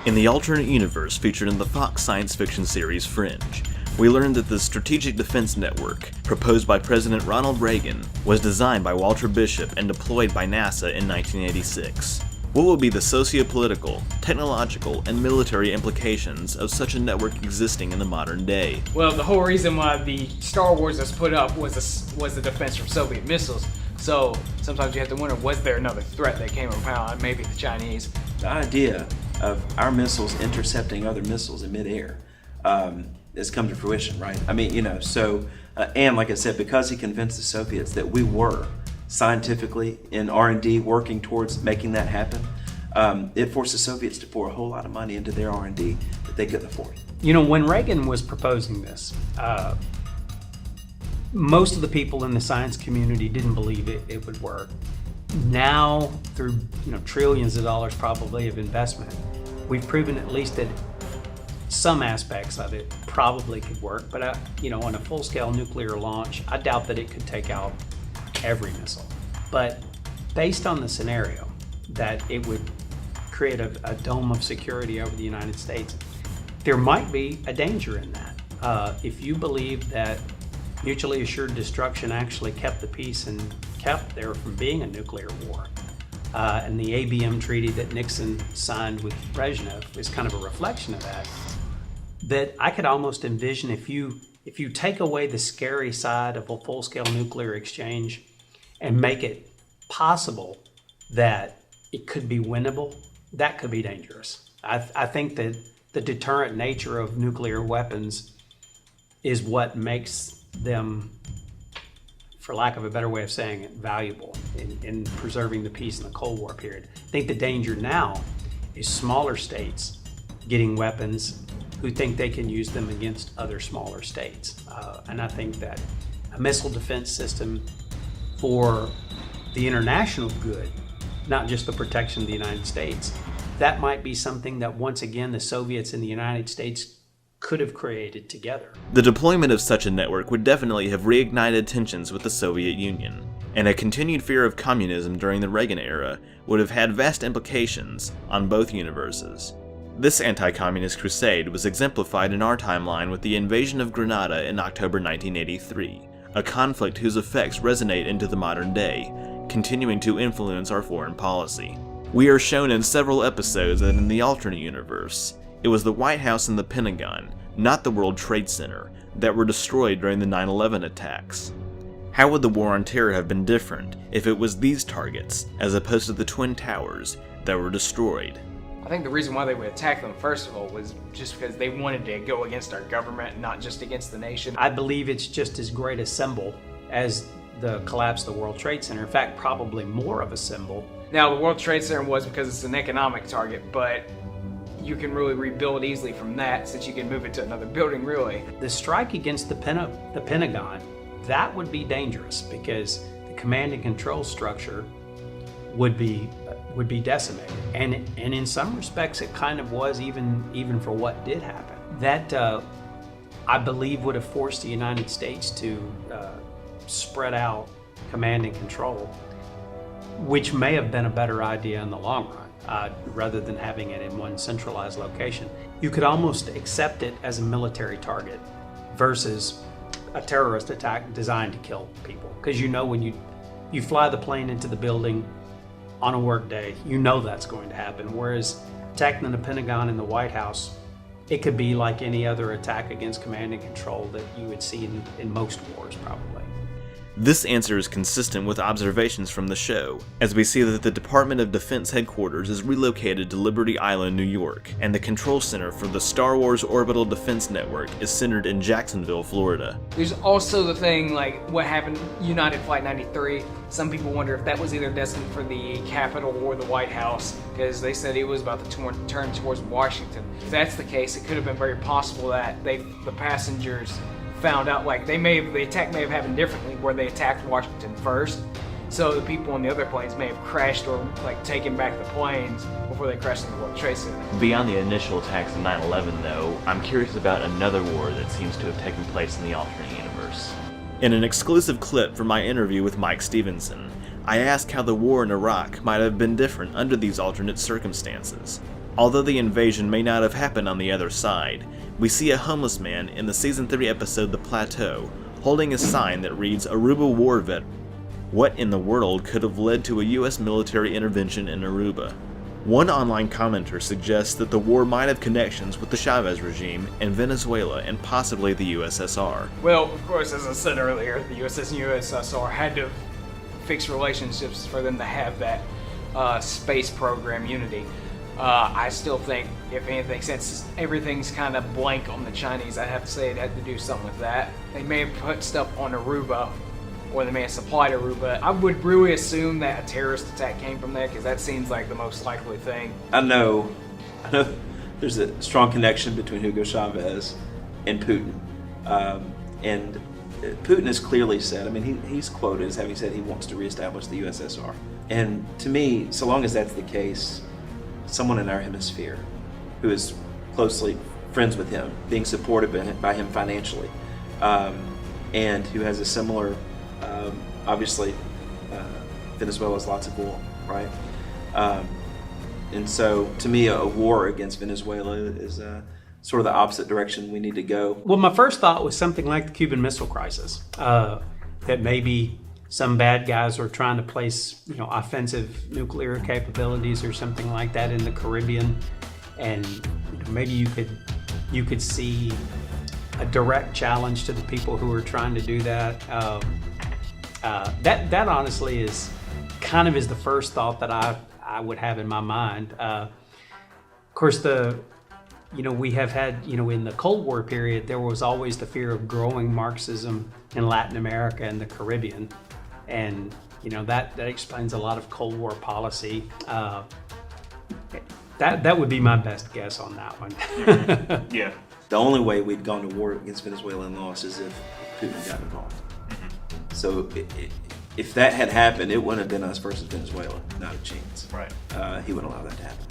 In the alternate universe featured in the Fox science fiction series Fringe, we learned that the Strategic Defense Network, proposed by President Ronald Reagan, was designed by Walter Bishop and deployed by NASA in 1986. What will be the socio-political, technological, and military implications of such a network existing in the modern day? Well, the whole reason why the Star Wars was put up was the defense from Soviet missiles. So sometimes you have to wonder, was there another threat that came upon, maybe the Chinese? The idea of our missiles intercepting other missiles in midair has come to fruition, right? I mean, and like I said, because he convinced the Soviets that we were scientifically in R&D working towards making that happen, it forced the Soviets to pour a whole lot of money into their R&D that they couldn't afford. When Reagan was proposing this, most of the people in the science community didn't believe it would work. Now, through trillions of dollars probably of investment, we've proven at least that some aspects of it probably could work. But on a full-scale nuclear launch, I doubt that it could take out every missile. But based on the scenario that it would create a dome of security over the United States, there might be a danger in that. If you believe that mutually assured destruction actually kept the peace and kept there from being a nuclear war, and the ABM treaty that Nixon signed with Brezhnev is kind of a reflection of that I could almost envision if you take away the scary side of a full-scale nuclear exchange and make it possible that it could be winnable, that could be dangerous. I think that the deterrent nature of nuclear weapons is what makes them, for lack of a better way of saying it, valuable in preserving the peace in the Cold War period. I think the danger now is smaller states getting weapons who think they can use them against other smaller states. And I think that a missile defense system for the international good, not just the protection of the United States, that might be something that once again the Soviets and the United States could have created together. The deployment of such a network would definitely have reignited tensions with the Soviet Union, and a continued fear of communism during the Reagan era would have had vast implications on both universes. This anti-communist crusade was exemplified in our timeline with the invasion of Grenada in October 1983, a conflict whose effects resonate into the modern day, continuing to influence our foreign policy. We are shown in several episodes that in the alternate universe, it was the White House and the Pentagon, not the World Trade Center, that were destroyed during the 9/11 attacks. How would the War on Terror have been different if it was these targets, as opposed to the Twin Towers, that were destroyed? I think the reason why they would attack them, first of all, was just because they wanted to go against our government, not just against the nation. I believe it's just as great a symbol as the collapse of the World Trade Center. In fact, probably more of a symbol. Now, the World Trade Center was because it's an economic target, but you can really rebuild easily from that since you can move it to another building, really. The strike against the Pentagon, that would be dangerous because the command and control structure would be decimated. And in some respects, it kind of was even for what did happen. That, I believe, would have forced the United States to spread out command and control, which may have been a better idea in the long run. Rather than having it in one centralized location. You could almost accept it as a military target versus a terrorist attack designed to kill people. Because when you fly the plane into the building on a work day, that's going to happen. Whereas attacking the Pentagon and the White House, it could be like any other attack against command and control that you would see in most wars, probably. This answer is consistent with observations from the show, as we see that the Department of Defense headquarters is relocated to Liberty Island, New York, and the control center for the Star Wars Orbital Defense Network is centered in Jacksonville, Florida. There's also the thing, like what happened United Flight 93. Some people wonder if that was either destined for the Capitol or the White House, because they said it was about to turn towards Washington. If that's the case, it could have been very possible that the passengers found out, like the attack may have happened differently, where they attacked Washington first, so the people on the other planes may have crashed or taken back the planes before they crashed into the World Trade Center. Beyond the initial attacks of 9/11 though, I'm curious about another war that seems to have taken place in the alternate universe. In an exclusive clip from my interview with Mike Stevenson, I asked how the war in Iraq might have been different under these alternate circumstances. Although the invasion may not have happened on the other side, we see a homeless man in the Season 3 episode The Plateau, holding a sign that reads Aruba War Vet. What in the world could have led to a US military intervention in Aruba? One online commenter suggests that the war might have connections with the Chavez regime in Venezuela and possibly the USSR. Well, of course, as I said earlier, the USS and USSR had to fix relationships for them to have that space program unity. I still think, if anything, since everything's kind of blank on the Chinese, I have to say it had to do something with that. They may have put stuff on Aruba, or they may have supplied Aruba. I would really assume that a terrorist attack came from there, because that seems like the most likely thing. I know there's a strong connection between Hugo Chavez and Putin. And Putin has clearly said, I mean, he's quoted as having said he wants to reestablish the USSR. And to me, so long as that's the case, someone in our hemisphere who is closely friends with him, being supported by him financially, and who has a similar, obviously, Venezuela's lots of oil, right? And so, to me, a war against Venezuela is sort of the opposite direction we need to go. Well, my first thought was something like the Cuban Missile Crisis, that maybe some bad guys were trying to place, offensive nuclear capabilities or something like that in the Caribbean, and maybe you could see a direct challenge to the people who are trying to do that. That honestly is the first thought that I would have in my mind. Of course, we have had, in the Cold War period, there was always the fear of growing Marxism in Latin America and the Caribbean. And, that explains a lot of Cold War policy. That would be my best guess on that one. Yeah. The only way we'd gone to war against Venezuela and lost is if Putin got involved. So if that had happened, it wouldn't have been us versus Venezuela. Not a chance. Right. He wouldn't allow that to happen.